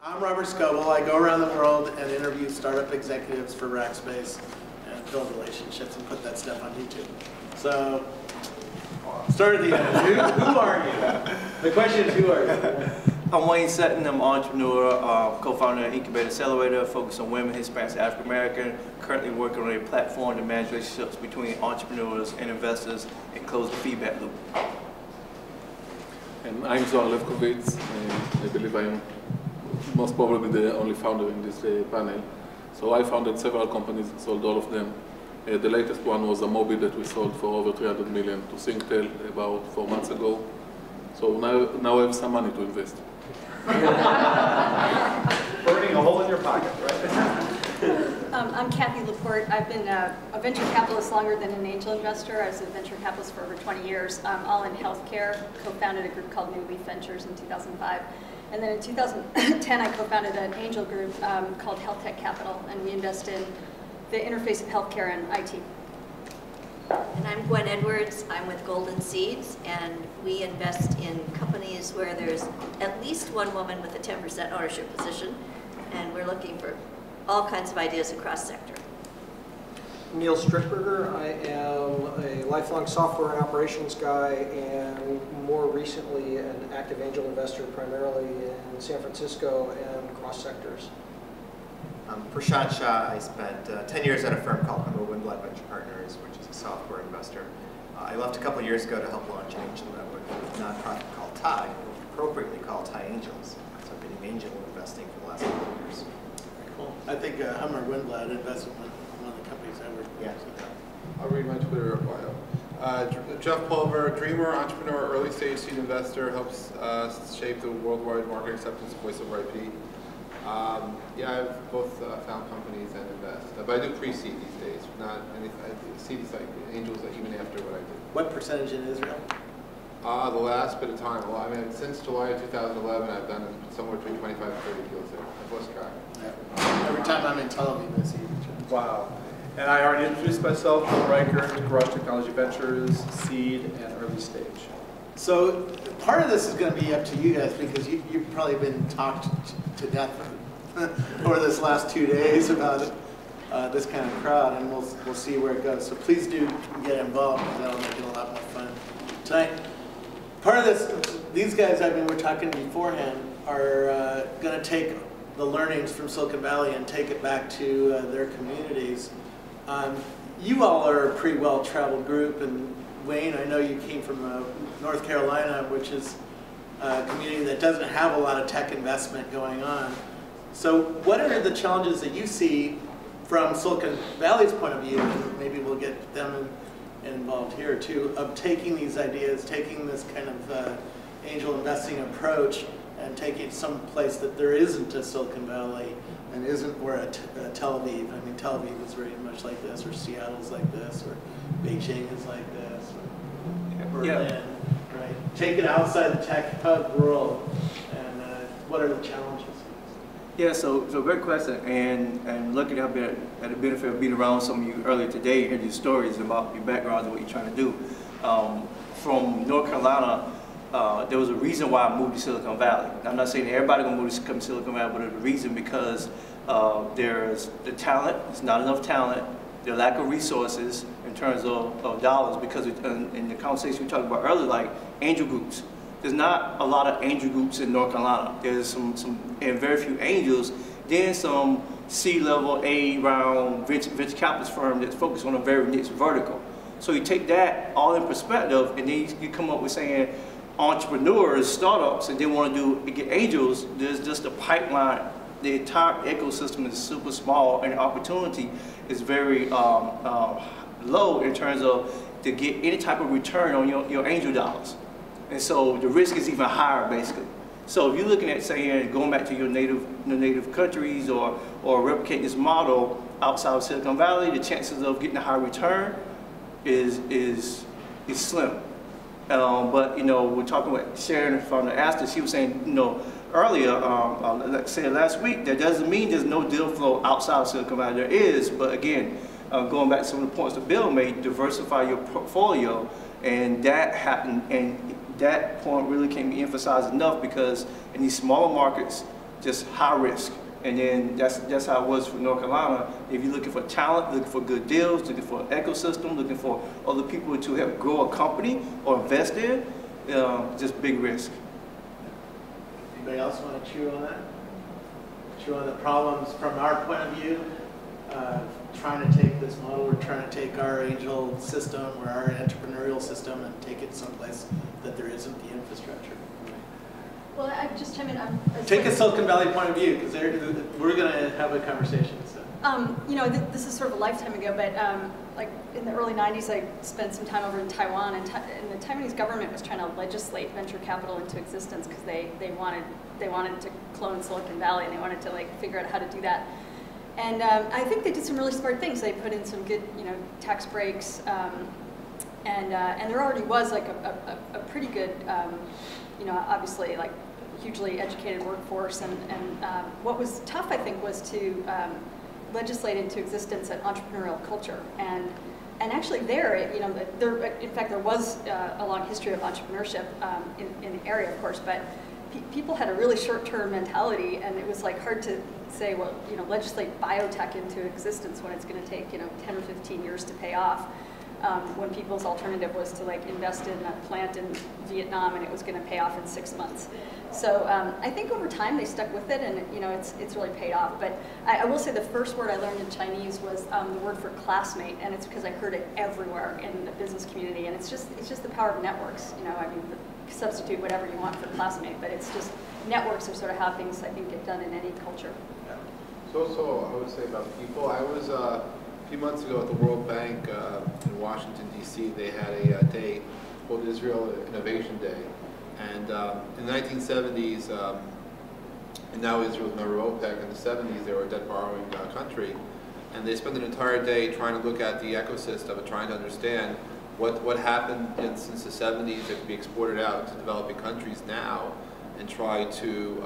I'm Robert Scoble. I go around the world and interview startup executives for Rackspace and build relationships and put that stuff on YouTube. So, start at the end. Who are you? The question is, who are you? I'm Wayne Sutton. I'm an entrepreneur, co-founder of Incubator Accelerator, focused on women, Hispanics, African American. Currently working on a platform to manage relationships between entrepreneurs and investors and close the feedback loop. And I'm Zohar Levkovitz. I believe I'm most probably the only founder in this panel. So I founded several companies, sold all of them. The latest one was a Mobi that we sold for over 300 million to Singtel about 4 months ago. So now I have some money to invest. Burning a hole in your pocket, right? I'm Kathy Laporte. I've been a venture capitalist longer than an angel investor. I was a venture capitalist for over 20 years, all in healthcare. Co-founded a group called New Leaf Ventures in 2005. And then in 2010, I co-founded an angel group called Health Tech Capital, and we invest in the interface of healthcare and IT. And I'm Gwen Edwards. I'm with Golden Seeds, and we invest in companies where there's at least one woman with a 10% ownership position, and we're looking for all kinds of ideas across sector. Neil Strickberger. I am a lifelong software and operations guy, and more recently an active angel investor, primarily in San Francisco and cross sectors. I'm Prashant Shah. I spent 10 years at a firm called Humber Windblad Venture Partners, which is a software investor. I left a couple years ago to help launch an angel network with a nonprofit called TIE, appropriately called TIE Angels. So I've been in angel investing for the last couple of years. Cool. I think Humber Windblad invested in one of the companies I work with. Yeah. I'll read my Twitter bio. Jeff Pulver, dreamer, entrepreneur, early stage seed investor, helps shape the worldwide market acceptance of voice over IP. Yeah, I've both found companies and invest, but I do pre-seed these days. Not any seed is like angels even after what I do. What percentage in Israel? The last bit of time. Well, I mean, since July of 2011, I've done somewhere between 25 and 30 deals there. I've lost track. Yeah. Every time I'm in Tel Aviv, I see you. Wow. And I already introduced myself, Bill Riker, Garage Technology Ventures, seed, and early stage. So part of this is going to be up to you guys, because you've probably been talked to death over this last 2 days about this kind of crowd, and we'll see where it goes. So please do get involved, because that'll make it a lot more fun tonight. Part of this, these guys we're talking beforehand, are going to take the learnings from Silicon Valley and take it back to their communities. You all are a pretty well-traveled group, and Wayne, I know you came from North Carolina, which is a community that doesn't have a lot of tech investment going on. So what are the challenges that you see from Silicon Valley's point of view, and maybe we'll get them involved here too, of taking these ideas, taking this kind of angel investing approach and taking it someplace that there isn't a Silicon Valley and isn't where a Tel Aviv. I mean, Tel Aviv is very much like this, or Seattle's like this, or Beijing is like this, or Berlin, right? Take it outside the tech hub world, and what are the challenges? Yeah, so great question, and luckily I've been at the benefit of being around some of you earlier today and heard your stories about your backgrounds and what you're trying to do. From North Carolina, there was a reason why I moved to Silicon Valley. I'm not saying everybody gonna move to come to Silicon Valley, but there's a reason because there's the talent, it's not enough talent, the lack of resources in terms of dollars, because in the conversation we talked about earlier, like angel groups. There's not a lot of angel groups in North Carolina. There's some and very few angels, then some C-level, A-round venture capitalist firm that's focused on a very niche vertical. So you take that all in perspective, and then you come up with saying entrepreneurs, startups, and they want to get angels. There's just a pipeline. The entire ecosystem is super small, and the opportunity is very low in terms of to get any type of return on your angel dollars. And so the risk is even higher, basically. So if you're looking at saying going back to your native countries or replicate this model outside of Silicon Valley, the chances of getting a high return is slim. But we're talking with Sharon from the Astor. She was saying, earlier, let's say last week, that doesn't mean there's no deal flow outside of Silicon Valley. There is, but again, going back to some of the points that Bill made, diversify your portfolio, and that happened. And that point really can't be emphasized enough, because in these smaller markets, just high risk. And then that's how it was for North Carolina. If you're looking for talent, looking for good deals, looking for an ecosystem, looking for other people to help grow a company or invest in, just big risk. Anybody else want to chew on that? Chew on the problems from our point of view? Trying to take this model, we're trying to take our angel system or our entrepreneurial system and take it someplace that there isn't the infrastructure. Well, I just chime in. Take a Silicon Valley point of view, because we're going to have a conversation. So. You know, this is sort of a lifetime ago, but like in the early 90s, I spent some time over in Taiwan, and the Taiwanese government was trying to legislate venture capital into existence because they wanted to clone Silicon Valley, and they wanted to like figure out how to do that. And I think they did some really smart things. They put in some good, you know, tax breaks, and there already was like a pretty good, you know, obviously like hugely educated workforce. And what was tough, I think, was to legislate into existence an entrepreneurial culture. And actually there, you know, in fact, there was a long history of entrepreneurship in the area, of course, but people had a really short-term mentality, and it was like hard to say, well, you know, legislate biotech into existence when it's going to take, you know, 10 or 15 years to pay off, when people's alternative was to like invest in a plant in Vietnam and it was going to pay off in 6 months. So I think over time they stuck with it, and you know, it's really paid off. But I will say the first word I learned in Chinese was the word for classmate, and it's because I heard it everywhere in the business community, and it's just the power of networks. You know, I mean, substitute whatever you want for classmate, but it's just networks are sort of how things, I think, get done in any culture. Yeah. So I would say about people, I was a few months ago at the World Bank in Washington, D.C. They had a day called Israel Innovation Day. And in the 1970s, and now Israel's a member of OPEC, in the 70s they were a debt borrowing country. And they spent an entire day trying to look at the ecosystem and trying to understand what happened since the 70s that could be exported out to developing countries now, and try to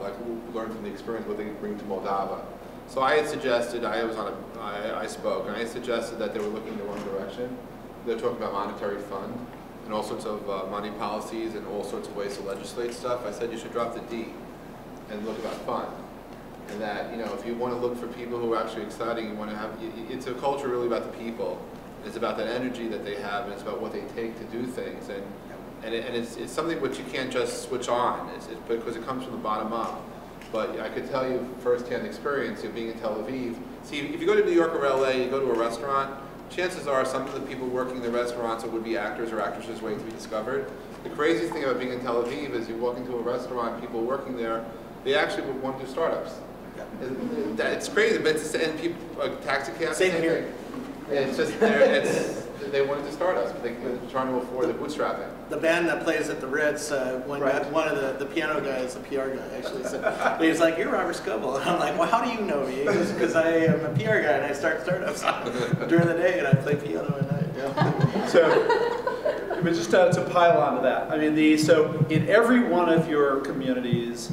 like learn from the experience what they could bring to Moldova. So I had suggested, I spoke, and I suggested that they were looking in the wrong direction. They're talking about monetary fund and all sorts of money policies and all sorts of ways to legislate stuff. I said you should drop the D and look about fun. And that, you know, if you want to look for people who are actually exciting, you want to have, it's a culture really about the people. It's about that energy that they have, and it's about what they take to do things. And it's something which you can't just switch on, because it comes from the bottom up. But I could tell you firsthand experience of being in Tel Aviv. See, if you go to New York or LA, you go to a restaurant, chances are some of the people working in the restaurants are would-be actors or actresses waiting to be discovered. The craziest thing about being in Tel Aviv is you walk into a restaurant, people working there, they actually would want to do startups. It's crazy, but it's, and people, like taxi cabs, same here. It's just, they wanted to start us, but they're trying to afford the bootstrapping. The band that plays at the Ritz, one of the piano guys, the PR guy, actually said, he's like, "You're Robert Scoble." And I'm like, "Well, how do you know me?" He goes, "Because I am a PR guy and I start startups during the day and I play piano at night." Yeah. So, but just to pile onto that, I mean, so in every one of your communities,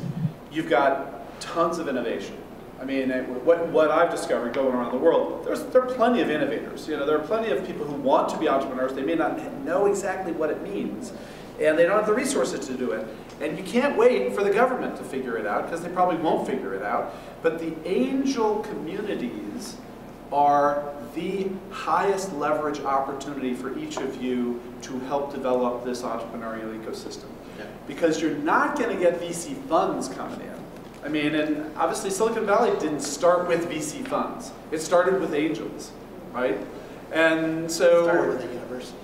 you've got tons of innovation. I mean, what I've discovered going around the world, there are plenty of innovators. You know, there are plenty of people who want to be entrepreneurs. They may not know exactly what it means, and they don't have the resources to do it. And you can't wait for the government to figure it out, because they probably won't figure it out. But the angel communities are the highest leverage opportunity for each of you to help develop this entrepreneurial ecosystem. Yeah. Because you're not going to get VC funds coming in. I mean, and obviously Silicon Valley didn't start with VC funds. It started with angels, right? And so... It started with a university.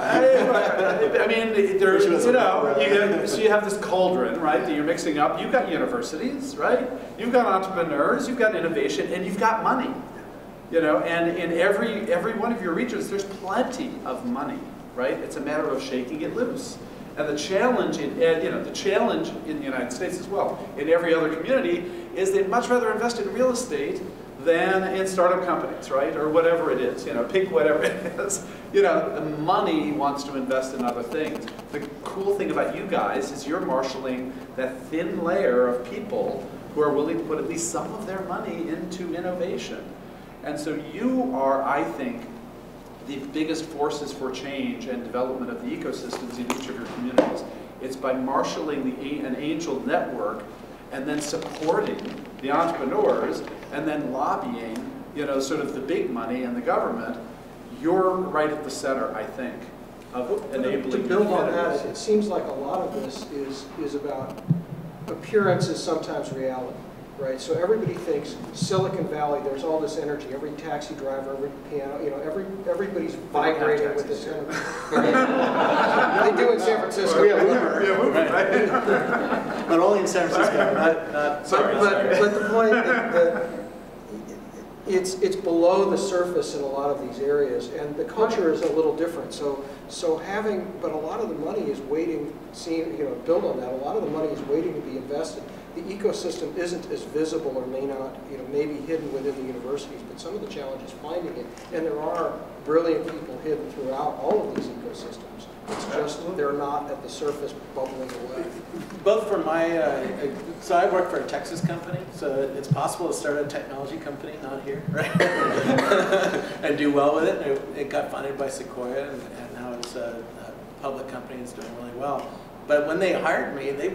I mean, there's, you know, so you have this cauldron, right, that you're mixing up. You've got universities, right? You've got entrepreneurs, you've got innovation, and you've got money. You know, and in every one of your regions, there's plenty of money, right? It's a matter of shaking it loose. And the challenge in, the challenge in the United States as well, in every other community, is they'd much rather invest in real estate than in startup companies, right? Or whatever it is, you know, pick whatever it is. You know, the money wants to invest in other things. The cool thing about you guys is you're marshaling that thin layer of people who are willing to put at least some of their money into innovation. And so you are, I think, the biggest forces for change and development of the ecosystems in each of your communities. It's by marshaling an angel network and then supporting the entrepreneurs, and then lobbying, sort of the big money and the government, you're right at the center, I think, of enabling. To build on communities. that, it seems like a lot of this is about appearance is sometimes reality, right? So everybody thinks Silicon Valley, there's all this energy. Every taxi driver, every piano, everybody's vibrating with this energy. They do in San Francisco. We have Uber, right? But only in San Francisco, not Sorry. But the point that it's below the surface in a lot of these areas, and the culture is a little different. But a lot of the money is waiting. Build on that. A lot of the money is waiting to be invested. The ecosystem isn't as visible, or may not, maybe hidden within the universities. But some of the challenge is finding it, and there are brilliant people hidden throughout all of these ecosystems. It's just they're not at the surface bubbling away. Both for so I work for a Texas company, so it's possible to start a technology company, not here, right? And do well with it. It got funded by Sequoia, and now it's a public company that's doing really well. But when they hired me, they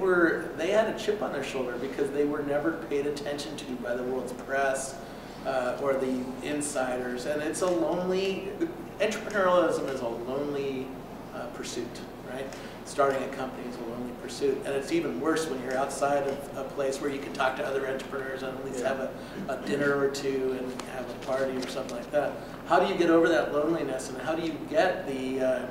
had a chip on their shoulder because they were never paid attention to by the world's press or the insiders. And it's entrepreneurialism is a lonely pursuit, right? Starting a company is a lonely pursuit. And it's even worse when you're outside of a place where you can talk to other entrepreneurs and at least have a dinner or two and have a party or something like that. How do you get over that loneliness, and how do you get the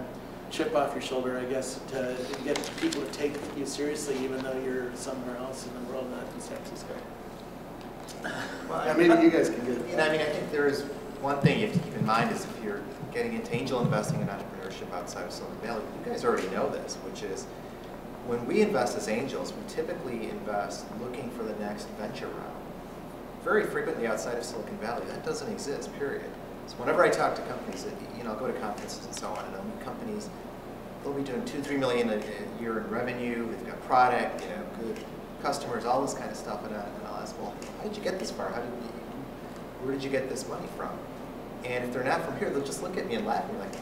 chip off your shoulder, I guess, to get people to take you seriously even though you're somewhere else in the world, not in San Francisco? Well, maybe you guys can get it. I think there is one thing you have to keep in mind is if you're getting into angel investing and entrepreneurship outside of Silicon Valley, you guys already know this, which is when we invest as angels, we typically invest looking for the next venture round. Very frequently outside of Silicon Valley, that doesn't exist, period. So whenever I talk to companies, I'll go to conferences and so on, and I'll meet companies, they'll be doing $2-3 million a year in revenue, they've got product, good customers, all this kind of stuff, and I'll ask, well, how did you get this far? Where did you get this money from? And if they're not from here, they'll just look at me and laugh and be like,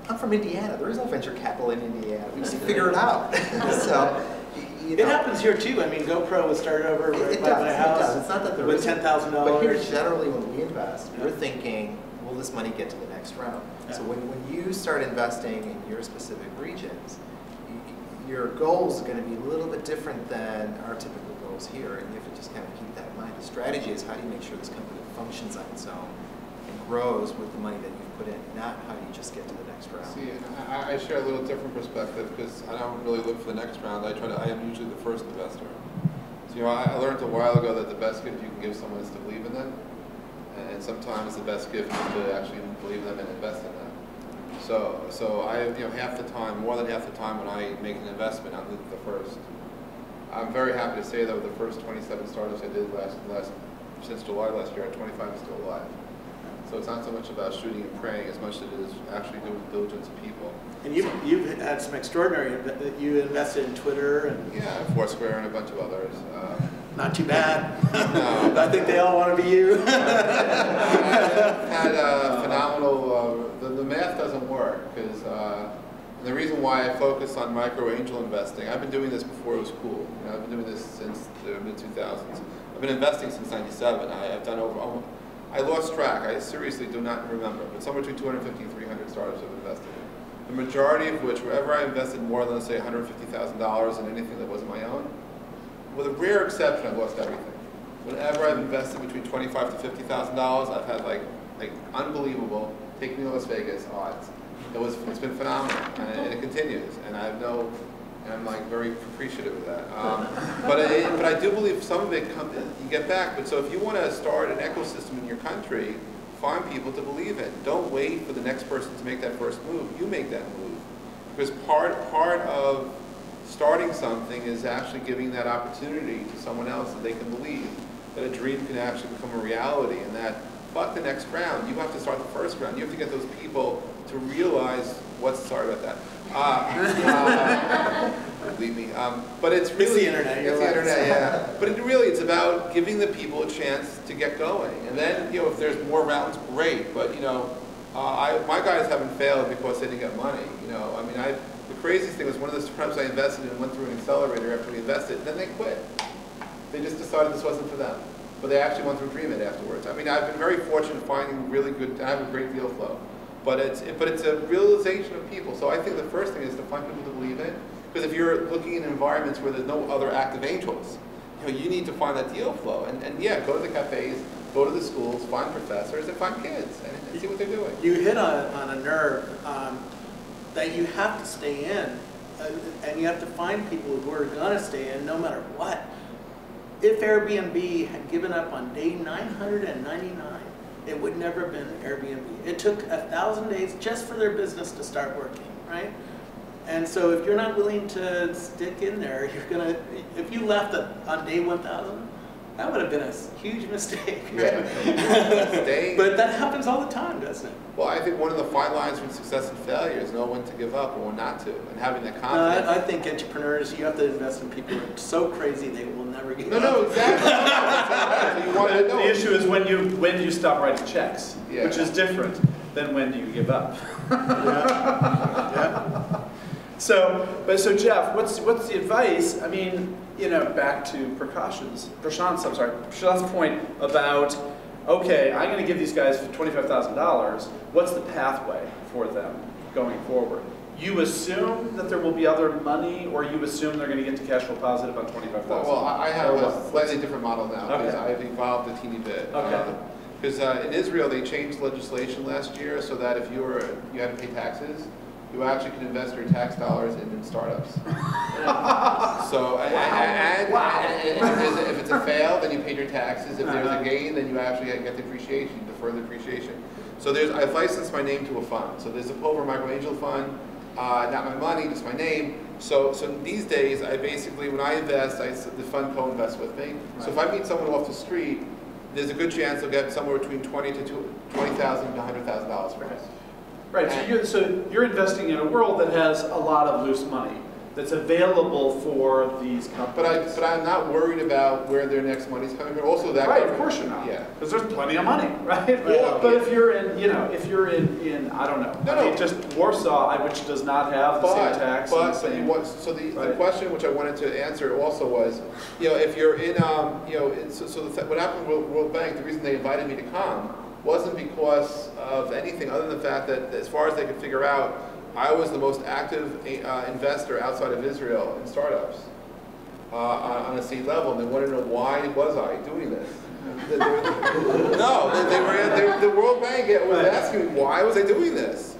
I'm from Indiana. There is no venture capital in Indiana. We just figure it out. So, it happens here too. I mean, GoPro was started over right by my house. It does. It's not that there with $10,000. But here, generally, when we invest, we're thinking, will this money get to the next round? Yeah. So when you start investing in your specific regions, your goals are going to be a little bit different than our typical goals here, and you have to just kind of keep that in mind. The strategy is how do you make sure this company functions on its own and grows with the money that you've put in, not how do you just get to the next round. See, I share a little different perspective because I don't really look for the next round. I am usually the first investor. So I learned a while ago that the best gift you can give someone is to believe in them, and sometimes the best gift is to actually believe in them and invest in them. So I, half the time, more than half the time when I make an investment, I'm the first. I'm very happy to say that the first 27 startups I did since July last year, 25 is still alive. So it's not so much about shooting and praying as much as it is actually doing diligence of people. And you've had some extraordinary, you invested in Twitter and... Yeah, Foursquare and a bunch of others. Not too bad. No. I think they all want to be you. Had a phenomenal, the math doesn't work because the reason why I focus on micro angel investing, I've been doing this before it was cool. I've been doing this since the mid-2000s. I've been investing since '97. I've done I lost track. I seriously do not remember, but somewhere between 250 and 300 startups I've invested in. The majority of which, wherever I invested more than, let's say, $150,000 in anything that wasn't my own, with a rare exception, I've lost everything. Whenever I've invested between $25,000 to $50,000, I've had like unbelievable, take me to Las Vegas odds. It's been phenomenal, and it continues, and I'm like very appreciative of that. But I do believe some of it you get back. But so if you want to start an ecosystem in your country, find people to believe in. Don't wait for the next person to make that first move. You make that move, because part of starting something is actually giving that opportunity to someone else that they can believe that a dream can actually become a reality, and that fuck the next round. You have to start the first round. You have to get those people to realize sorry about that. Believe me. But it's really the internet. It's the internet, yeah. But it's about giving the people a chance to get going. And then, if there's more rounds, great. But my guys haven't failed because they didn't get money. The craziest thing was one of the startups I invested in went through an accelerator after we invested, and then they quit. They just decided this wasn't for them. But they actually went through Dream It afterwards. I mean, I've been very fortunate finding really good, I have a great deal flow. But it's a realization of people. So I think the first thing is to find people to believe in it. Because if you're looking in environments where there's no other active angels, you need to find that deal flow. And yeah, go to the cafes, go to the schools, find professors, and find kids, and see what they're doing. You hit on a nerve that you have to stay in, and you have to find people who are going to stay in no matter what. If Airbnb had given up on day 999, it would never have been Airbnb. It took 1,000 days just for their business to start working, right? And so if you're not willing to stick in there, you're gonna, if you left on day 1,000, that would have been a huge mistake. Right? But that happens all the time, doesn't it? Well, I think one of the fine lines between success and failure is know when to give up and when not to, and having that confidence. I think entrepreneurs, you have to invest in people who are so crazy they will never give up. No, exactly. You want to know. The issue is when you stop writing checks, Yeah. which is different than when you give up. Yeah. So Jeff, what's the advice? I mean, back to Prashant's point about, okay, I'm going to give these guys $25,000. What's the pathway for them going forward? You assume that there will be other money, or you assume they're going to get to cash flow positive on $25,000? Well, I have a slightly different model now because Okay. I've evolved a teeny bit. Okay. Because in Israel, they changed legislation last year so that if you had to pay taxes, you actually can invest your tax dollars in startups. So, if it's a fail, then you pay your taxes. If there's a gain, then you actually get depreciation, defer the depreciation. So I've licensed my name to a fund. So there's a Pulver Micro Angel Fund, not my money, just my name. So these days, I basically, when I invest, the fund co-invests with me. Right. So if I meet someone off the street, there's a good chance they'll get somewhere between $20,000 to $100,000 from us. Right, so you're investing in a world that has a lot of loose money that's available for these companies. But I'm not worried about where their next money's coming from. Also, that right, of course you're not. Yeah, because there's plenty of money, right? Yeah. But if you're in I don't know, I mean, just Warsaw, which does not have the same tax. The question which I wanted to answer also was, if you're in, what happened with World Bank, the reason they invited me to come wasn't because of anything other than the fact that, as far as they could figure out, I was the most active investor outside of Israel in startups on a seed level, and they wanted to know why was I doing this. The World Bank was asking me why was I doing this,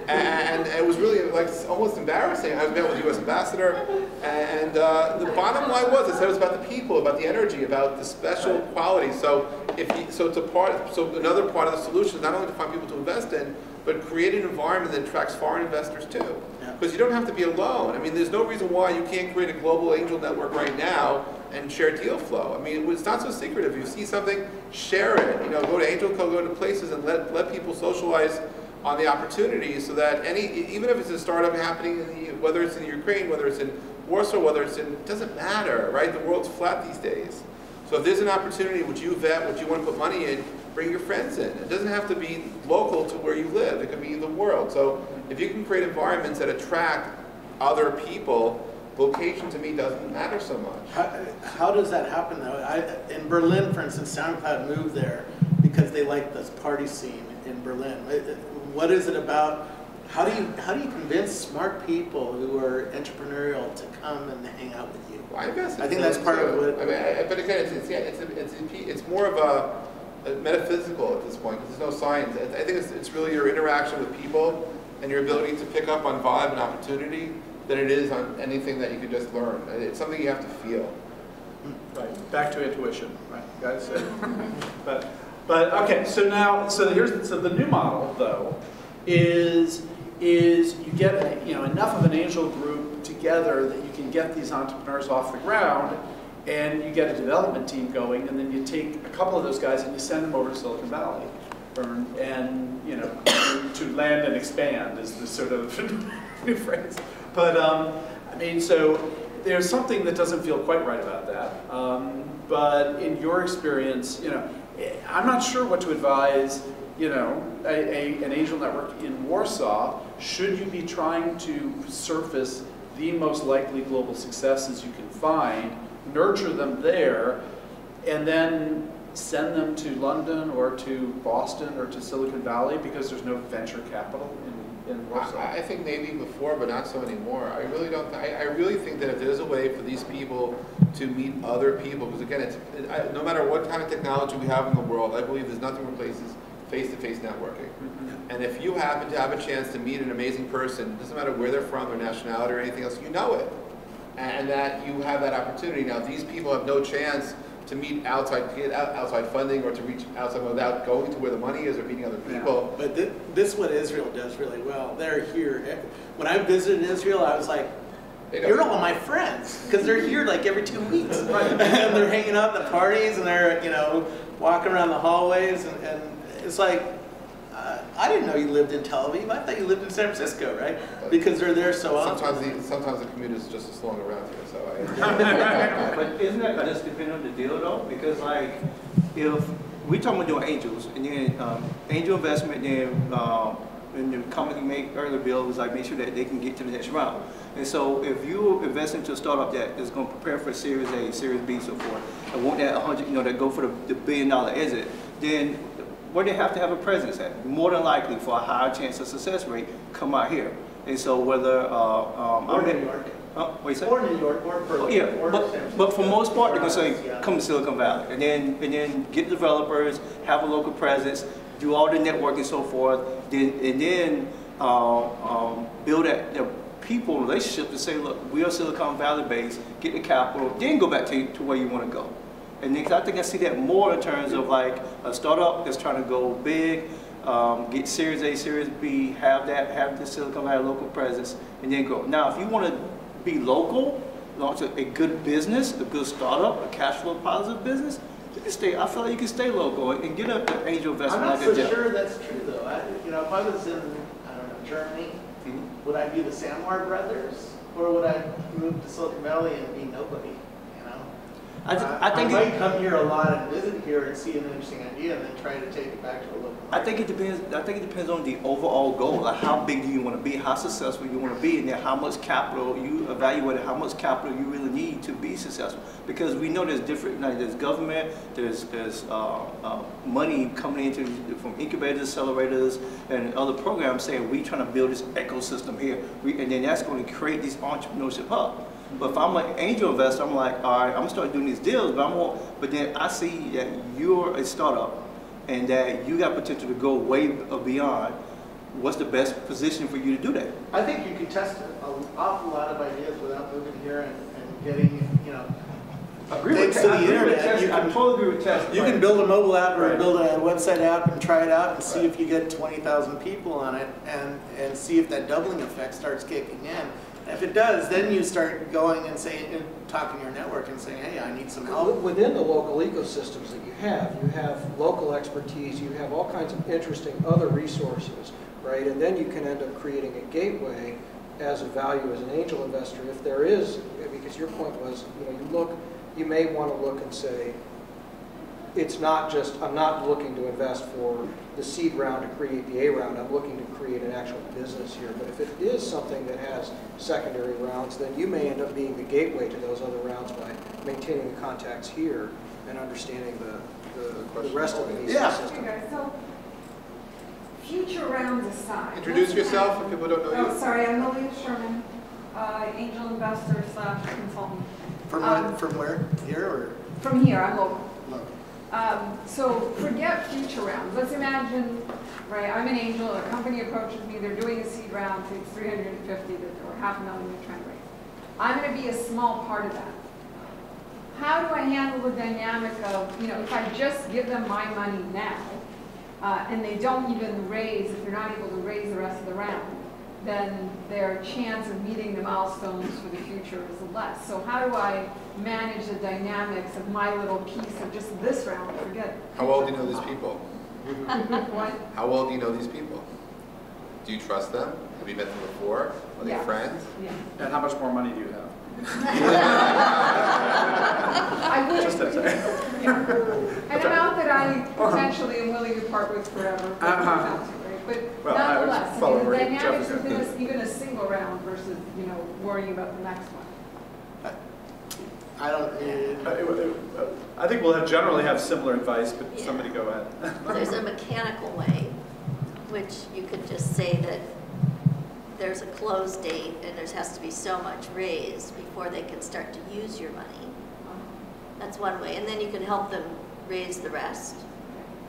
and it was really almost embarrassing. I met with the U.S. ambassador, and the bottom line was, I said it was about the people, about the energy, about the special quality. So another part of the solution is not only to find people to invest in, but create an environment that attracts foreign investors too. Because you don't have to be alone. I mean, there's no reason why you can't create a global angel network right now and share deal flow. I mean, it's not so secretive. If you see something, share it. Go to AngelCo, go to places, and let people socialize on the opportunities, so that even if it's a startup happening, whether it's in Ukraine, whether it's in Warsaw, whether it's in, it doesn't matter, right? The world's flat these days. So if there's an opportunity which you vet, which you want to put money in, bring your friends in. It doesn't have to be local to where you live. It could be the world. So if you can create environments that attract other people, location to me doesn't matter so much. How does that happen though? In Berlin, for instance, SoundCloud moved there because they like this party scene in Berlin. What is it about? How do you convince smart people who are entrepreneurial to come and hang out with you? Well, I think that's part of what. I mean, but again, it's more of a metaphysical at this point, because there's no science. I think it's really your interaction with people and your ability to pick up on vibe and opportunity than it is on anything that you can just learn. It's something you have to feel. Right. Back to intuition, right, guys? But okay. So the new model though is you get enough of an angel group together that you can get these entrepreneurs off the ground, and you get a development team going, and then you take a couple of those guys and you send them over to Silicon Valley, and to land and expand is the sort of new phrase. But I mean, so there's something that doesn't feel quite right about that. But in your experience, I'm not sure what to advise. An angel network in Warsaw. Should you be trying to surface the most likely global successes you can find nurture them there, and then send them to London or to Boston or to Silicon Valley because there's no venture capital in Warsaw? I think maybe before, but not so anymore. I really don't. I really think that if there's a way for these people to meet other people, because again, no matter what kind of technology we have in the world, I believe there's nothing replaces face-to-face networking. And if you happen to have a chance to meet an amazing person, doesn't matter where they're from, their nationality, or anything else, you know it, and that you have that opportunity. Now, if these people have no chance to meet outside funding or to reach outside without going to where the money is or meeting other people. But this is what Israel does really well. They're here. When I visited Israel, I was like, you're all my friends, because they're here like every 2 weeks. And they're hanging out at the parties, and they're, you know, walking around the hallways, and it's like, I didn't know you lived in Tel Aviv. I thought you lived in San Francisco, right? Because they're there so often. Sometimes the commute is just as long around here, so But isn't that just depending on the deal, though? Because, like, if we talking about doing angels, and then angel investment, then and the company made earlier bill was like make sure that they can get to the next round. And so if you invest into a startup that is going to prepare for Series A, Series B, so forth, and want that 100, you know, that go for the $1 billion exit, then where they have to have a presence at, more than likely for a higher chance of success rate, come out here. And so whether or New York, or New York, or Berkeley, yeah, or San Francisco, but for most part, they're gonna say come to Silicon Valley, and then get developers, have a local presence, do all the networking and so forth, and then build that people relationship to say, look, we are Silicon Valley based, get the capital, then go back to where you want to go. And then, I think I see that more in terms of like a startup that's trying to go big, get Series A, Series B, have the Silicon Valley local presence, and then go. Now, if you want to be local, launch a good business, a good startup, a cash flow positive business, you can stay. I feel like you can stay local and get an angel investment. I'm not so sure that's true though. If I was in, I don't know, Germany, would I be the Samar brothers, or would I move to Silicon Valley and be nobody? I think I might come here a lot and visit here and see an interesting idea and then try to take it back to a local market. I think it depends on the overall goal. Like how big do you want to be, how successful you want to be, and then how much capital you evaluate, how much capital you really need to be successful. Because we know there's different, like there's government, there's money coming into from incubators, accelerators, and other programs saying we trying to build this ecosystem here, and then that's going to create this entrepreneurship hub. But if I'm an angel investor, I'm like, all right, I'm gonna start doing these deals, but then I see that you're a startup and that you got potential to go way beyond. What's the best position for you to do that? I think you could test an awful lot of ideas without moving here and getting, you know, thanks to the internet. I totally agree with Tess. You can build a mobile app or build a website app and try it out and see if you get 20,000 people on it and see if that doubling effect starts kicking in. If it does, then you start going and saying, talking to your network and saying, hey, I need some help. Within the local ecosystems that you have local expertise, you have all kinds of interesting other resources, right? And then you can end up creating a gateway as a value as an angel investor. If there is, because your point was, you may want to look and say, it's not just, I'm not looking to invest for the seed round to create the A round, I'm looking to create an actual business here. But if it is something that has secondary rounds, then you may end up being the gateway to those other rounds by maintaining the contacts here and understanding the rest of the VC system. Okay, so future rounds aside. Introduce yourself if people don't know you. Oh, sorry, I'm Malia Sherman, angel investor / consultant. From where? Here or? From here, I'm local. Local. So forget future rounds. Let's imagine, right, I'm an angel, a company approaches me, they're doing a seed round, say it's 350 or $500,000 they're trying to raise. I'm going to be a small part of that. How do I handle the dynamic of, if I just give them my money now, and they don't even raise, if they're not able to raise the rest of the round, then their chance of meeting the milestones for the future is less. So how do I manage the dynamics of my little piece of just this round? Forget it. How well do you know these people? What? How well do you know these people? Do you trust them? Have you met them before? Are they friends? Yeah. And how much more money do you have? I would. Just a second. An amount that I potentially am willing to part with forever. But well, nonetheless, the dynamics Jeff within even a single round versus worrying about the next one. I don't. I think we'll generally have similar advice, but somebody go ahead. Well, there's a mechanical way, which you could just say that there's a close date and there has to be so much raised before they can start to use your money. That's one way. And then you can help them raise the rest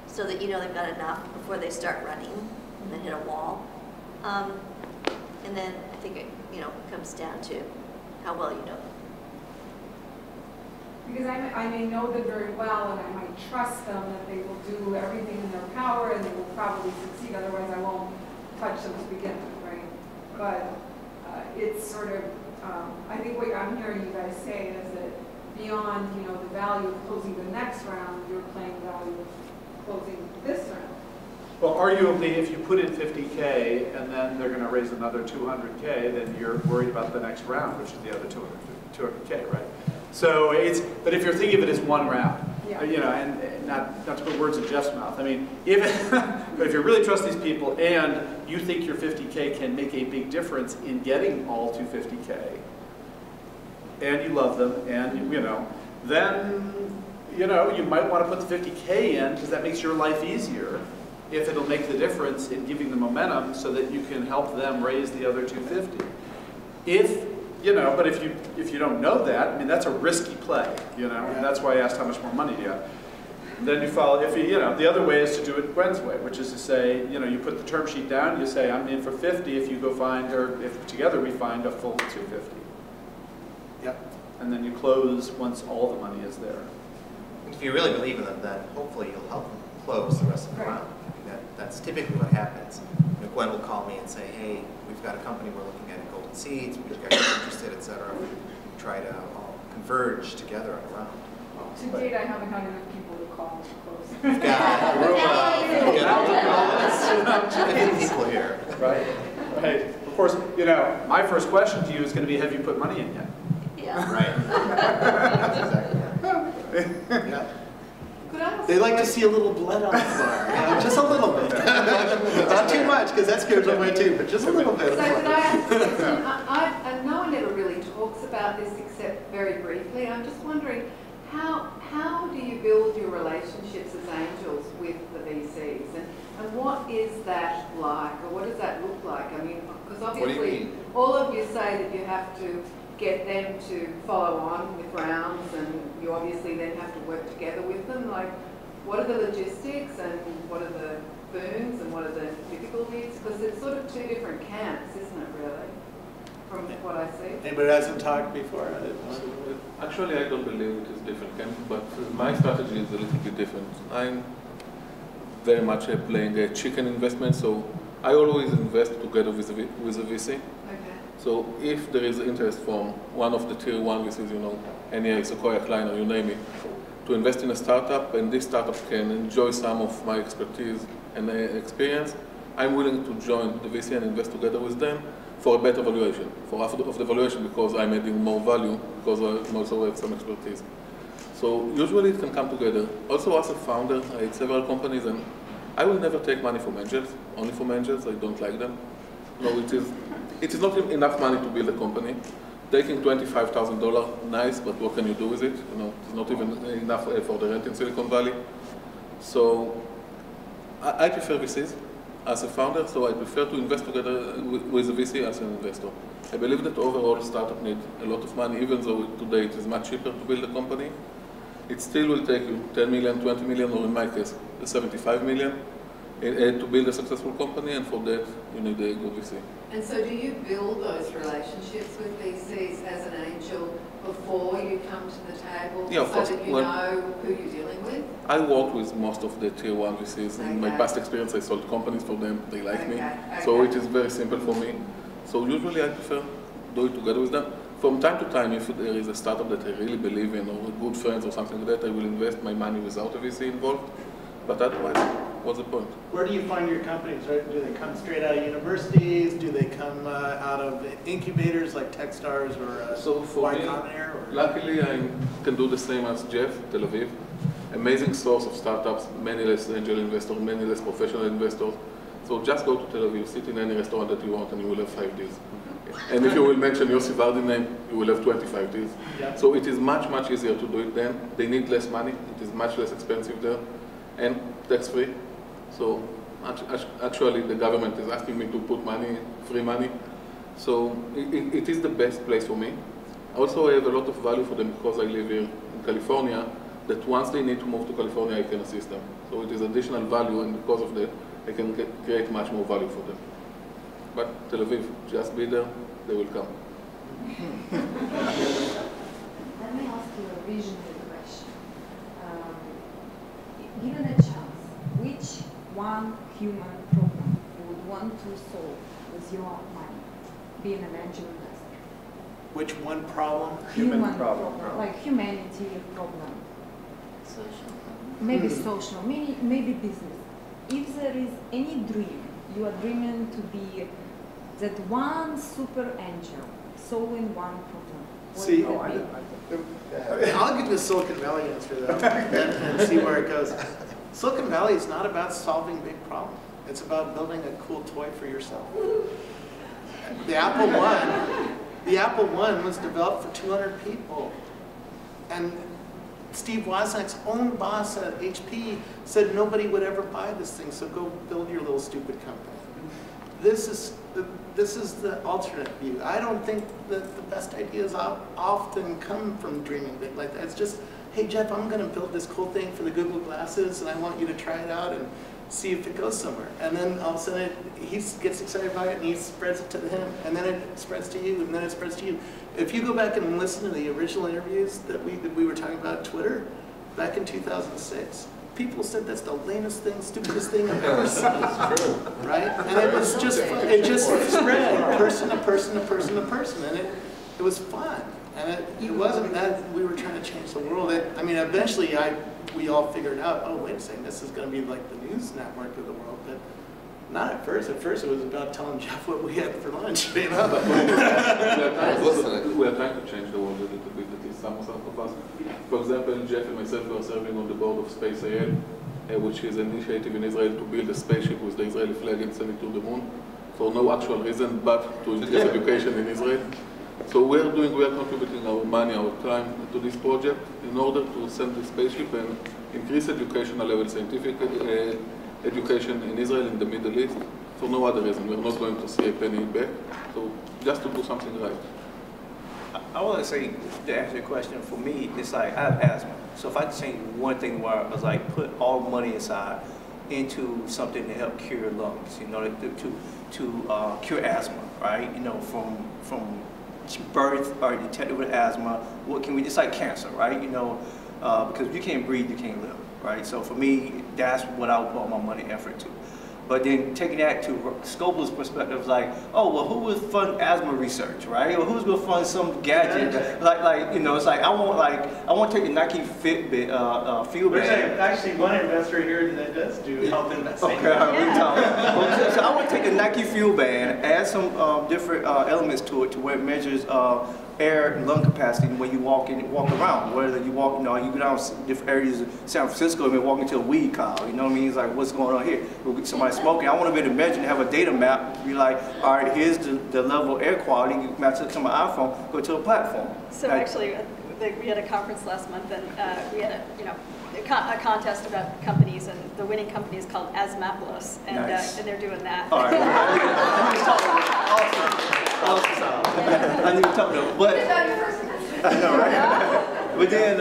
so that you know they've got enough before they start running and then hit a wall. And then I think it comes down to how well you know them. Because I may know them very well, and I might trust them that they will do everything in their power, and they will probably succeed. Otherwise, I won't touch them to begin with, right? But it's sort of, I think what I'm hearing you guys say is that beyond, the value of closing the next round, you're playing the value of closing this round. Well, arguably, if you put in 50K and then they're going to raise another 200K, then you're worried about the next round, which is the other 200K, right? So but if you're thinking of it as one round, yeah. And not to put words in Jeff's mouth. I mean, but if you really trust these people and you think your 50K can make a big difference in getting all to 50K, and you love them, and then you might want to put the 50K in because that makes your life easier. If it'll make the difference in giving the momentum so that you can help them raise the other 250. But if you don't know that, I mean, that's a risky play, and that's why I asked how much more money do you have. And then you follow, the other way is to do it Gwen's way, which is to say, you put the term sheet down, you say, I'm in for 50 if you go find, or if together we find a full 250. Yep. And then you close once all the money is there. If you really believe in them, then hopefully you'll help them close the rest of the round. That's typically what happens. Gwen will call me and say, hey, we've got a company we're looking at in Golden Seeds, we've got interested, et cetera. We try to all converge together on a round. To date, I haven't had enough people to call to close. We've got a room of 50 people here. Right. Of course, my first question to you is going to be, have you put money in yet? Yeah. Right. That's exactly right. Yeah. They like to see a little blood on the floor, just a little bit. Not too much, because that scares them away too, but just a little bit. So could I ask a question? No one ever really talks about this except very briefly. I'm just wondering, how do you build your relationships as angels with the VCs? And what is that like, or what does that look like? I mean, because obviously all of you say that you have to get them to follow on with rounds, and you obviously then have to work together with them. Like, what are the logistics, and what are the boons, and what are the difficulties? Because it's sort of two different camps, isn't it, really, from what I see? Anybody hasn't talked before? Actually, I don't believe it is different camp, but my strategy is a little bit different. I'm very much playing a chicken investment, so I always invest together with a VC. So if there is interest from one of the tier 1 VCs, NEA, Sequoia, Kleiner, you name it, to invest in a startup, and this startup can enjoy some of my expertise and experience, I'm willing to join the VC and invest together with them for a better valuation, for half of the valuation, because I'm adding more value, because I also have some expertise. So usually it can come together. Also, as a founder, I had several companies, and I will never take money from angels, only from angels. I don't like them. No, it is not enough money to build a company. Taking $25,000, nice, but what can you do with it? It's not even enough for the rent in Silicon Valley. So I prefer VCs as a founder, so I prefer to invest together with a VC as an investor. I believe that overall startup need a lot of money, even though today it is much cheaper to build a company. It still will take you 10 million, 20 million, or in my case, 75 million to build a successful company, and for that you need a good VC. And so do you build those relationships with VCs as an angel before you come to the table, yeah, so that you know who you're dealing with? I work with most of the tier 1 VCs. In my past experience, I sold companies for them. They like me. So it is very simple for me. So usually I prefer do it together with them. From time to time, if there is a startup that I really believe in, or good friends or something like that, I will invest my money without a VC involved. But otherwise, what's the point? Where do you find your companies, right? Do they come straight out of universities? Do they come out of incubators like Techstars or Y Combinator? Luckily, I can do the same as Jeff, Tel Aviv. Amazing source of startups, many less angel investors, many less professional investors. So just go to Tel Aviv, sit in any restaurant that you want, and you will have 5 deals. And if you will mention Yossi Vardi name, you will have 25 deals. Yeah. So it is much, much easier to do it then. They need less money. It is much less expensive there and tax-free. So actually the government is asking me to put money, free money. So it is the best place for me. Also, I have a lot of value for them because I live here in California, that once they need to move to California, I can assist them. So it is additional value, and because of that, I can create much more value for them. But Tel Aviv, just be there, they will come. Let me ask you a visionary question. Given a chance, which one human problem you would want to solve with your money, being an angel investor? Which one problem? Human problem, like humanity problem. Social. Maybe social, maybe business. If there is any dream, you are dreaming to be that one super angel solving one problem. What See, would that be? I'll give you a Silicon Valley answer though, and see where it goes. Silicon Valley is not about solving big problems. It's about building a cool toy for yourself. The Apple I was developed for 200 people. And Steve Wozniak's own boss at HP said nobody would ever buy this thing, so go build your little stupid company. This is the alternate view. I don't think that the best ideas often come from dreaming big like that. It's just, hey Jeff, I'm going to build this cool thing for the Google Glasses, and I want you to try it out and see if it goes somewhere. And then all of a sudden he gets excited about it, and he spreads it to him, and then it spreads to you, and then it spreads to you. If you go back and listen to the original interviews that we were talking about Twitter back in 2006, people said that's the lamest thing, stupidest thing I've ever seen. That's true. Right? And it was just it just spread person to person to person to person, and it was fun. And it wasn't that we were trying to change the world. I mean, eventually we all figured out, oh, wait a second, this is going to be like the news network of the world. But not at first. At first, it was about telling Jeff what we had for lunch. You know? We are trying to change the world a little bit, at least some of us. For example, Jeff and myself were serving on the board of Space AL, which is an initiative in Israel to build a spaceship with the Israeli flag and send it to the moon, for no actual reason but to increase education in Israel. So we are contributing our money, our time to this project in order to send the spaceship and increase educational level, scientific education in Israel and the Middle East, for no other reason. We're not going to see a penny back, so just to do something right. I want to say, to answer your question, for me, it's like, I have asthma. So if I could change one thing where I was like, put all money aside into something to help cure lungs, you know, to cure asthma, right? You know, from birth or detected with asthma, what can we, it's like cancer, right? You know, because if you can't breathe, you can't live, right? So for me, that's what I would put all my money and effort to. But then taking that to Scopel's perspective, it's like, oh, well, who would fund asthma research, right? Or who's going to fund some gadget? Like, you know, it's like, I want to take the Nike Fitbit field band. There's actually one investor here that does do health investing. Okay, so I want to take the Nike Fuel Band, add some different elements to it, to where it measures air and lung capacity when you walk around. Whether you walk, you know, you go down different areas of San Francisco and walk into a weed pile. You know what I mean? It's like, what's going on here? We'll get somebody smoking. I want to be able to measure and have a data map to be like, all right, here's the level of air quality. You match it to my iPhone, go to a platform. So actually, we had a conference last month, and we had a contest about companies, and the winning company is called Asmaplus, and, nice. and they're doing that. All right. Awesome. I need to talk to them. But I know, right? But then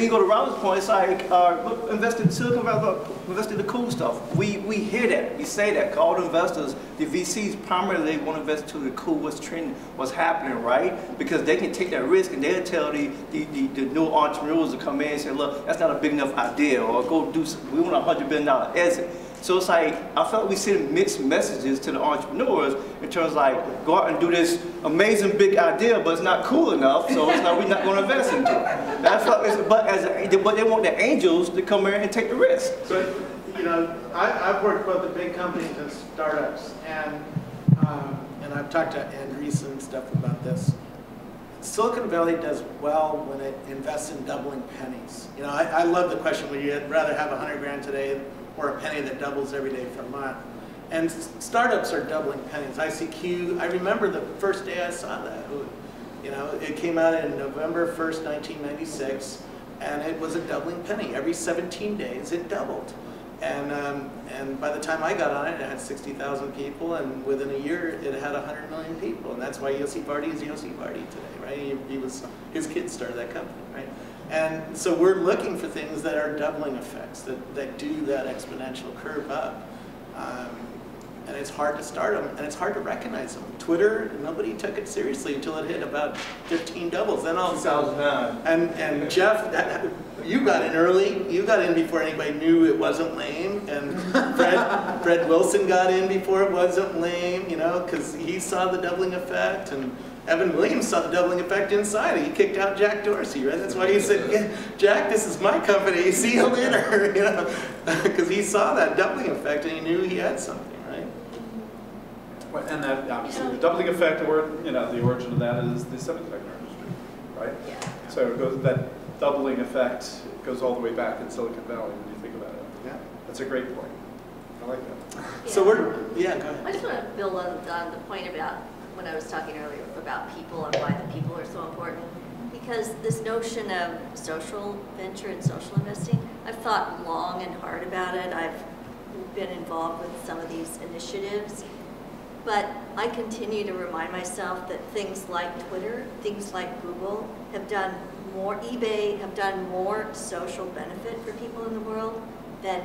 you go to Robin's point. It's like, look, invest in Silicon Valley, invest in the cool stuff. We hear that, we say that. All the investors, the VCs, primarily they want to invest to the cool, what's trending, what's happening, right? Because they can take that risk, and they'll tell the new entrepreneurs to come in and say, look, that's not a big enough idea, or go do. We want a $100 billion exit. So it's like, I felt we send mixed messages to the entrepreneurs in terms of like, go out and do this amazing big idea, but it's not cool enough, so it's like, we're not going to invest into it. That's what, but they want the angels to come in and take the risk. So, you know, I've worked with the big companies and startups, and I've talked to Andreessen and stuff about this. Silicon Valley does well when it invests in doubling pennies. You know, I love the question, would you rather have 100 grand today or a penny that doubles every day for a month? And startups are doubling pennies. ICQ, I remember the first day I saw that. You know, it came out in November 1st, 1996, and it was a doubling penny. Every 17 days, it doubled. And by the time I got on it, it had 60,000 people, and within a year, it had 100 million people. And that's why Yossi Party is Yossi Party today, right? His kids started that company, right? And so we're looking for things that are doubling effects, that do that exponential curve up. And it's hard to start them, and it's hard to recognize them. Twitter, nobody took it seriously until it hit about 15 doubles. Then all of a sudden, and Jeff, you got in early. You got in before anybody knew it wasn't lame. And Fred Wilson got in before it wasn't lame, you know, because he saw the doubling effect. And Evan Williams saw the doubling effect inside. He kicked out Jack Dorsey, right? That's why he said, yeah, Jack, this is my company. See you later, you know, because he saw that doubling effect and he knew he had something. And that obviously the doubling effect, or you know, the origin of that is the semiconductor industry, right? Yeah. So it goes, that doubling effect goes all the way back in Silicon Valley when you think about it. Yeah, that's a great point. I like that. Yeah. So go ahead. I just want to build on the point about when I was talking earlier about people and why the people are so important. Because this notion of social venture and social investing, I've thought long and hard about it. I've been involved with some of these initiatives. But I continue to remind myself that things like Twitter, things like Google have done more, eBay have done more social benefit for people in the world than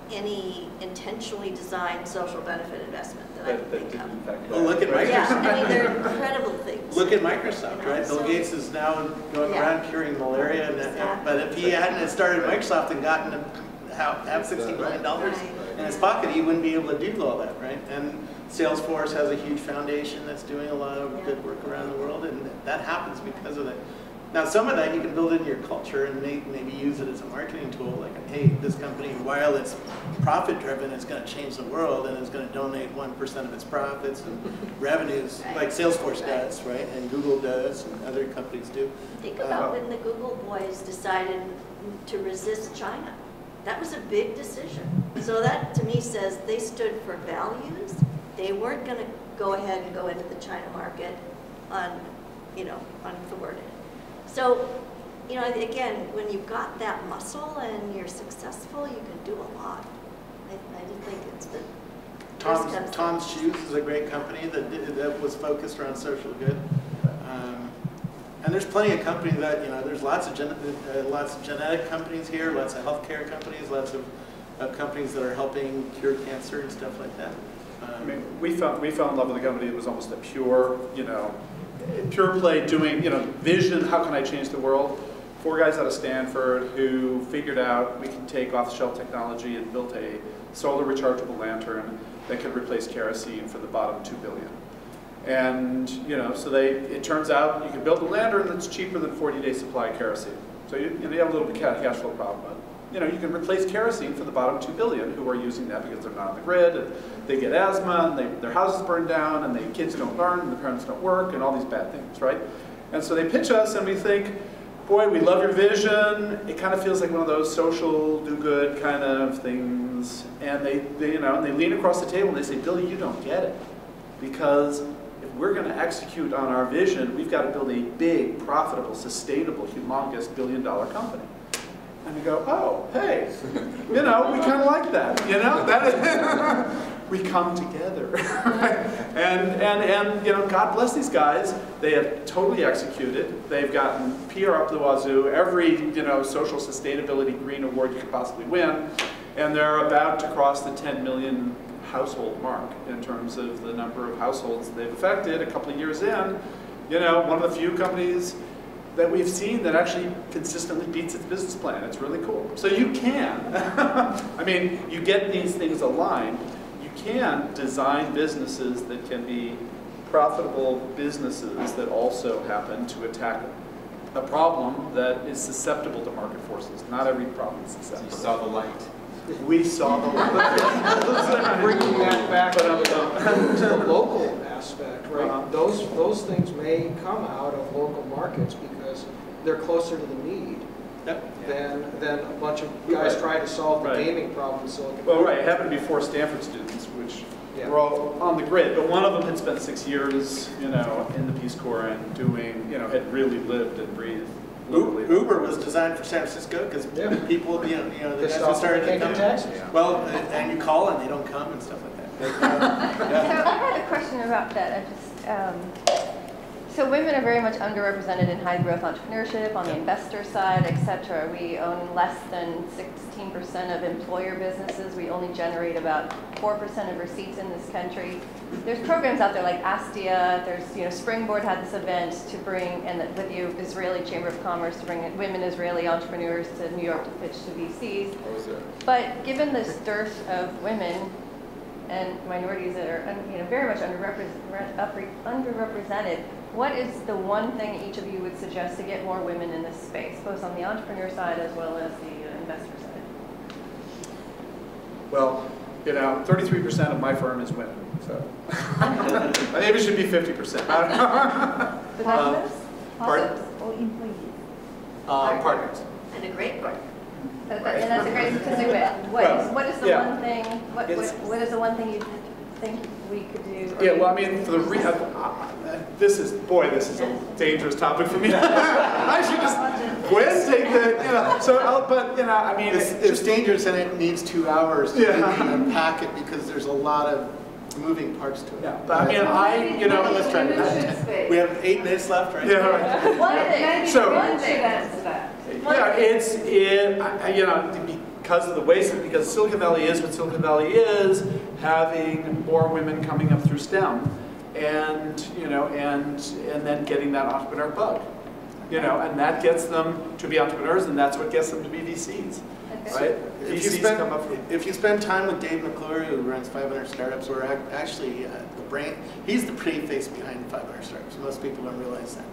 any intentionally designed social benefit investment that I can think of. Well, look at Microsoft. Yeah, I mean, they're incredible things. Look at Microsoft, right? Bill Gates is now going around curing malaria. But if he hadn't started Microsoft and gotten to have $60 million in his pocket, he wouldn't be able to do all that, right? And Salesforce has a huge foundation that's doing a lot of good work around the world, and that happens because of that. Now, some of that you can build into your culture and maybe use it as a marketing tool, like, hey, this company, while it's profit-driven, it's going to change the world, and it's going to donate 1% of its profits and revenues, like Salesforce does, right? And Google does, and other companies do. Think about when the Google boys decided to resist China. That was a big decision. So that, to me, says they stood for values. They weren't going to go ahead and go into the China market unthwarted. So, you know, again, when you've got that muscle and you're successful, you can do a lot. I just think it's the Tom's Shoes is a great company that was focused around social good. And there's plenty of companies that, you know, there's lots of genetic companies here, lots of healthcare companies, lots of companies that are helping cure cancer and stuff like that. I mean, we fell in love with the company. It was almost a pure, you know, pure play doing, you know, vision, how can I change the world? 4 guys out of Stanford who figured out we can take off-the-shelf technology and built a solar rechargeable lantern that could replace kerosene for the bottom 2 billion. And, you know, so it turns out you can build a lantern that's cheaper than 40-day supply of kerosene. So you have a little bit of cash flow problem, but, you know, you can replace kerosene for the bottom 2 billion who are using that because they're not on the grid, and they get asthma, and their houses burn down, and the kids don't learn, and the parents don't work, and all these bad things, right? And so they pitch us, and we think, boy, we love your vision. It kind of feels like one of those social do-good kind of things. And they lean across the table and they say, Billy, you don't get it. Because if we're going to execute on our vision, we've got to build a big, profitable, sustainable, humongous billion-dollar company. And we go, oh, hey, you know, we kind of like that, you know? We come together. and you know, God bless these guys. They have totally executed. They've gotten PR up the wazoo, every, you know, social sustainability green award you could possibly win. And they're about to cross the 10 million household mark in terms of the number of households they've affected a couple of years in. You know, one of the few companies that we've seen that actually consistently beats its business plan. It's really cool. So you can, I mean, you get these things aligned. You can design businesses that can be profitable businesses that also happen to attack a problem that is susceptible to market forces. Not every problem is susceptible. You saw the light. We saw the light. Bringing that back to the local aspect, right? Those things may come out of local markets because they're closer to the need. Yep. than a bunch of guys trying to solve the gaming problem in Silicon Valley. Well, right, it happened to be 4 Stanford students, which were all on the grid, but one of them had spent 6 years, in the Peace Corps and doing, had really lived and breathed. Uber was designed for San Francisco because people, the guys who started to come. Well, and you call and they don't come and stuff like that. So I had a question about that. So women are very much underrepresented in high growth entrepreneurship on the investor side, et cetera. We own less than 16% of employer businesses. We only generate about 4% of receipts in this country. There's programs out there like ASTIA. There's, Springboard had this event to bring, and with the Israeli Chamber of Commerce, to bring women Israeli entrepreneurs to New York to pitch to VCs. But given this dearth of women and minorities that are, very much underrepresented, what is the one thing each of you would suggest to get more women in this space, both on the entrepreneur side as well as the investor side? Well, 33% of my firm is women, so maybe it should be 50%. Partners? Pardon? Or employees? Partners. And a great partner. And that's a great statistic. What is the one thing? What is the one thing you think we could do? Yeah, well, I mean, for the this is a dangerous topic for me. I should just take the, It's dangerous and it needs 2 hours to unpack it because there's a lot of moving parts to it. Yeah, but let's try to. We have 8 minutes left, right? Yeah, right. One thing. So, One should answer that. Because of the waste, because Silicon Valley is what Silicon Valley is, having more women coming up through STEM, and then getting that entrepreneur bug, and that gets them to be entrepreneurs, and that's what gets them to be VCs, right? If you spend time with Dave McClure, who runs 500 Startups, or actually he's the pretty face behind 500 Startups. Most people don't realize that.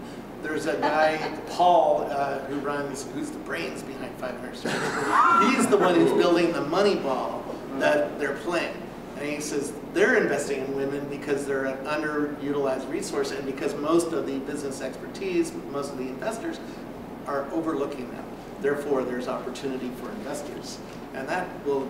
There's a guy, Paul, who's the brains behind 500 Startups. He's the one who's building the money ball that they're playing. And he says they're investing in women because they're an underutilized resource and because most of the business expertise, most of the investors are overlooking them. Therefore, there's opportunity for investors. And that will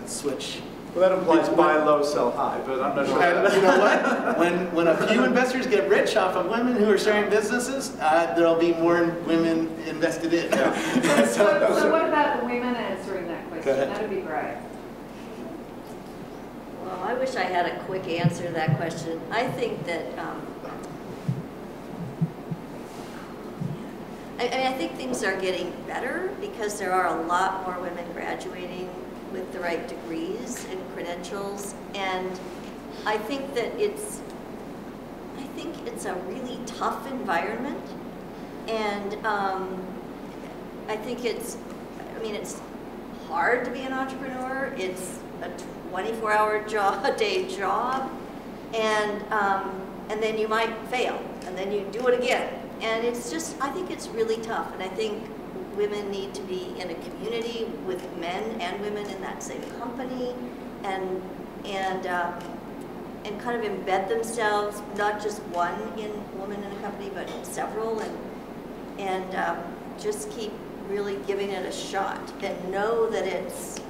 switch. Well, that implies buy low, sell high, but I'm not sure. And you know what? When a few investors get rich off of women who are starting businesses, there'll be more women invested in. Yeah. So what about the women answering that question? That'd be great. Well, I wish I had a quick answer to that question. I think that, I think things are getting better because there are a lot more women graduating with the right degrees and credentials, and I think that it's a really tough environment, and I think it's hard to be an entrepreneur. It's a 24-hour day job, and then you might fail, and then you do it again, and I think it's really tough, and I think women need to be in a community with men and women in that same company, and kind of embed themselves, not just one woman in a company, but several, and just keep really giving it a shot, and know that it's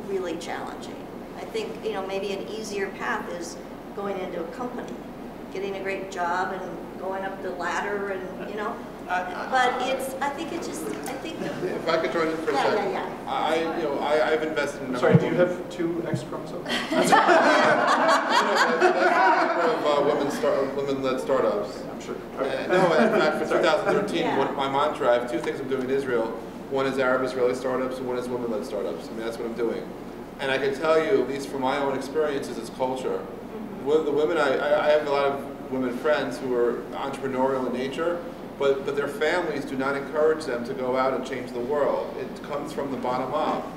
really challenging. I think maybe an easier path is going into a company, getting a great job, and going up the ladder, and but I think. If I could join in for a second. Yeah. I've invested in. Sorry, do you have 2 X chromosomes? That's of women-led startups. I'm sure. No, in fact, for 2013, my mantra, I have 2 things I'm doing in Israel. One is Arab-Israeli startups, and one is women-led startups. That's what I'm doing. And I can tell you, at least from my own experiences, it's culture. The women, I have a lot of women friends who are entrepreneurial in nature, but their families do not encourage them to go out and change the world. It comes from the bottom up.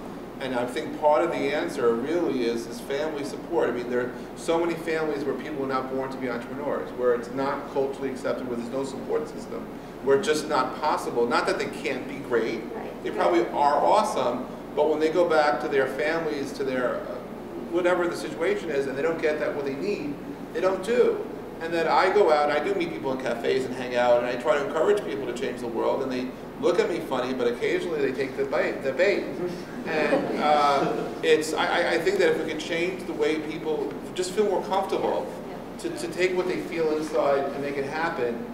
And I think part of the answer really is family support. There are so many families where people are not born to be entrepreneurs, where it's not culturally accepted, where there's no support system, where it's just not possible. Not that they can't be great, they probably are awesome, but when they go back to their families, to their whatever the situation is, and they don't get what they need, they don't do. And then I go out and I do meet people in cafes and hang out, and I try to encourage people to change the world, and they look at me funny, but occasionally they take the bait. And I think that if we could change the way people just feel more comfortable to take what they feel inside and make it happen,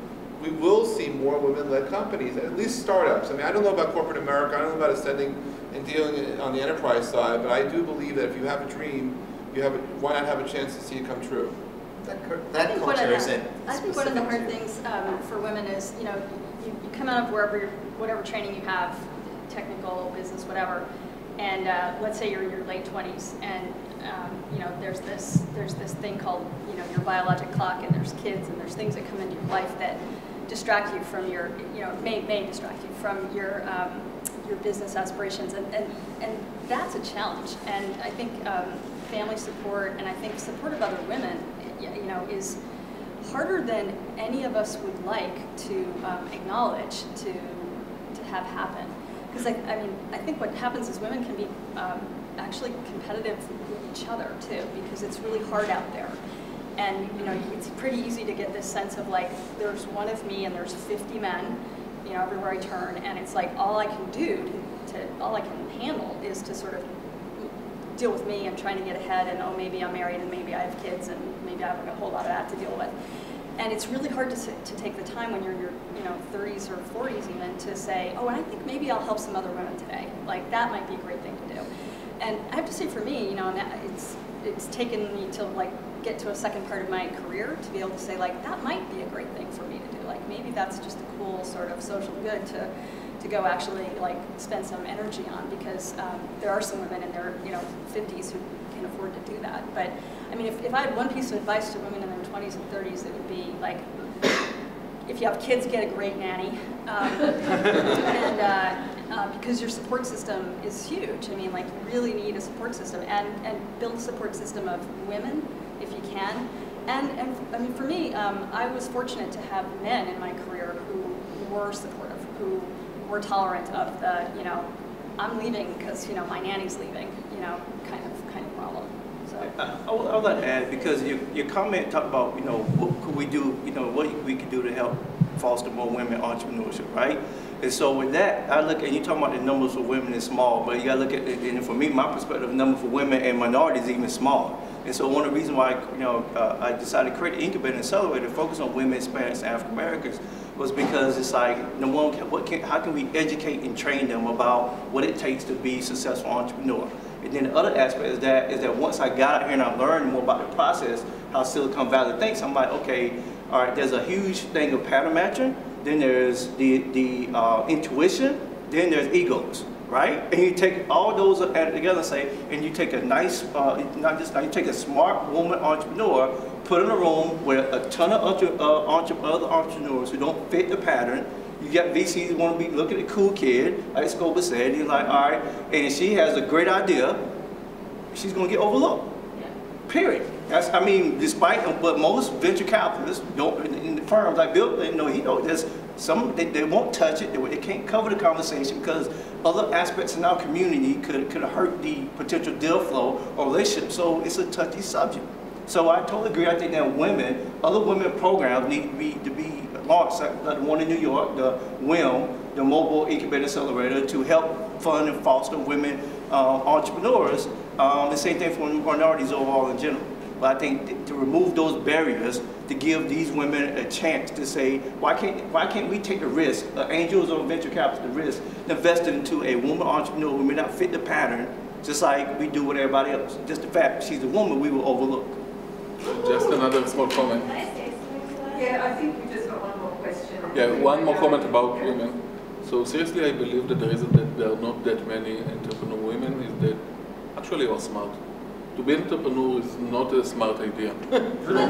we will see more women-led companies, at least startups. I mean, I don't know about corporate America, I don't know about ascending and dealing on the enterprise side, but I do believe that if you have a dream, why not have a chance to see it come true? That culture isn't I think one of the hard things for women is, you come out of whatever training you have, technical, business, whatever, and let's say you're in your late 20s, and there's this thing called your biologic clock, and there's kids, and there's things that come into your life that distract you from your may distract you from your business aspirations, and that's a challenge. And I think family support, and I think support of other women, is harder than any of us would like to acknowledge, to have happen. Because I think what happens is women can be actually competitive with each other too, because it's really hard out there. And it's pretty easy to get this sense of like, there's one of me and there's 50 men, everywhere I turn, and it's like all I can do all I can handle is to sort of deal with me and trying to get ahead, and oh, maybe I'm married and maybe I have kids and maybe I have a whole lot of that to deal with. And it's really hard to take the time when you're in your 30s or 40s even to say, oh, and I think maybe I'll help some other women today. Like that might be a great thing to do. And I have to say, for me, it's taken me to like get to a second part of my career to be able to say like that might be a great thing for me to do. Like maybe that's just a cool sort of social good to go actually like spend some energy on, because there are some women in their 50s who can afford to do that. But I mean, if I had one piece of advice to women in their 20s and 30s, it would be like, if you have kids, get a great nanny, because your support system is huge. I mean, like you really need a support system, and build a support system of women if you can. And I mean, for me, I was fortunate to have men in my career who were supportive, who were tolerant of the, I'm leaving because my nanny's leaving, kind of problem. So I would like to add, because your comment talked about what could we do, what we could do to help foster more women entrepreneurship, right? And so with that, I look at, you talking about the numbers for women is small, but you got to look at, and for me, my perspective, the number for women and minorities is even smaller. And so one of the reasons why I decided to create an incubator and accelerator to focus on women, Hispanics, and African Americans was because it's like, number one, how can we educate and train them about what it takes to be a successful entrepreneur? And then the other aspect is that once I got out here and I learned more about the process, how Silicon Valley thinks, I'm like, okay, all right, there's a huge thing of pattern matching, then there's the intuition, then there's egos, right? And you take all those together and say, and you take a nice, you take a smart woman entrepreneur, put in a room with a ton of other entrepreneurs who don't fit the pattern. You got VCs who want to be looking at a cool kid, like Scoba said. You're like, all right, and she has a great idea, she's going to get overlooked. Period. That's, I mean, despite what most venture capitalists don't, in the firms like Bill, there's some they won't touch it. They can't cover the conversation because other aspects in our community could hurt the potential deal flow or relationship. So it's a touchy subject. So I totally agree. I think that other women programs need to be launched, like the one in New York, the WIM, the Mobile Incubator Accelerator, to help fund and foster women entrepreneurs. The same thing for minorities overall in general. But I think to remove those barriers, to give these women a chance to say, why can't we take the risk, angels or venture capital, the risk, invest into a woman entrepreneur who may not fit the pattern, just like we do with everybody else. Just the fact she's a woman, we will overlook. Just another small comment. Yeah, I think we just got one more question. Yeah, one more comment about women. So seriously, I believe that the reason that there are not that many entrepreneur women is that actually are smart. To be an entrepreneur is not a smart idea. Usually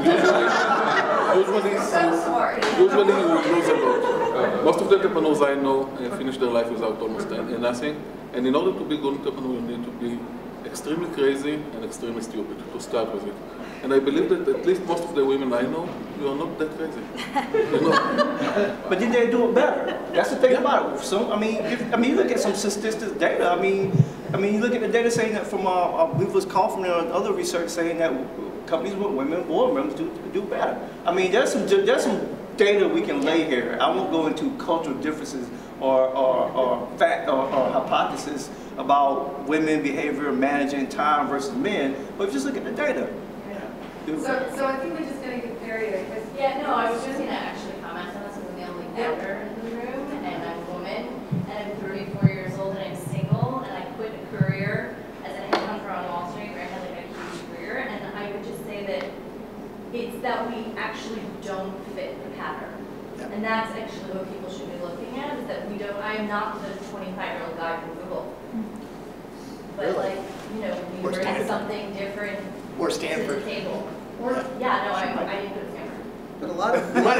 you lose a lot. Most of the entrepreneurs I know finish their life without almost nothing. And in order to be a good entrepreneur, you need to be extremely crazy and extremely stupid to start with it. And I believe that at least most of the women I know, you are not that crazy. But then they do it better. That's the thing about it. So you look at some statistics data. I mean, you look at the data saying that from we was called from other research saying that companies with women board members do better. I mean, there's some data we can lay here. I won't go into cultural differences or fact or hypothesis about women behavior managing time versus men, but just look at the data. So I think we're just going to get very. Yeah, no, I was just going to actually comment on this. I'm the only founder in the room, and I'm a woman, and I'm 34 years old, and I'm single, and I quit a career as a headhunter on Wall Street, where I had like a huge career, and I would just say that it's that we actually don't fit the pattern. Yeah. And that's actually what people should be looking at, is that we don't, I'm not the 25-year-old guy from Google. But really? Like, you know, we bring something different or Stanford. to the table. Or, yeah, no, I didn't go to Stanford. But a lot of, a lot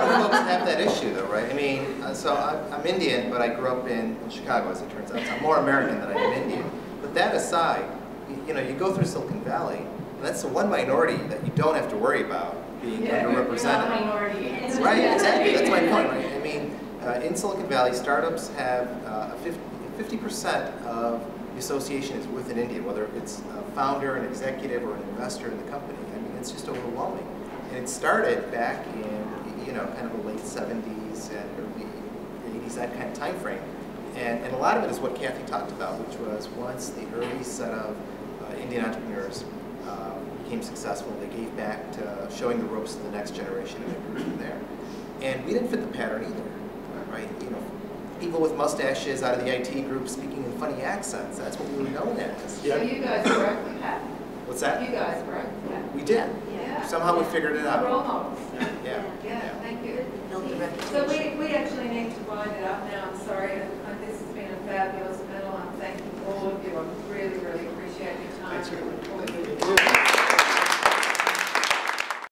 of folks have that issue though, right? I mean, so I'm Indian, but I grew up in Chicago, as it turns out. So I'm more American than I am Indian. But that aside, you know, you go through Silicon Valley, and that's the one minority that you don't have to worry about being underrepresented. You're not a minority. Right, exactly. That's my point, right? I mean, in Silicon Valley, startups have 50% of the association is with an Indian, whether it's a founder, an executive, or an investor in the company. I mean, it's just overwhelming. And it started back in, you know, kind of the late 70s and early 80s, that kind of time frame. And a lot of it is what Kathy talked about, which was once the early set of Indian entrepreneurs became successful, they gave back to showing the ropes to the next generation, and they grew from there. And we didn't fit the pattern either, right? You know, people with mustaches out of the IT group speaking in funny accents. That's what we were known as. Yeah. So you guys correct with that? What's that? You guys correct with that? We did. Yeah. Somehow we figured it out. Role models. Yeah. Yeah, thank you. Build the So reputation. we actually need to wind it up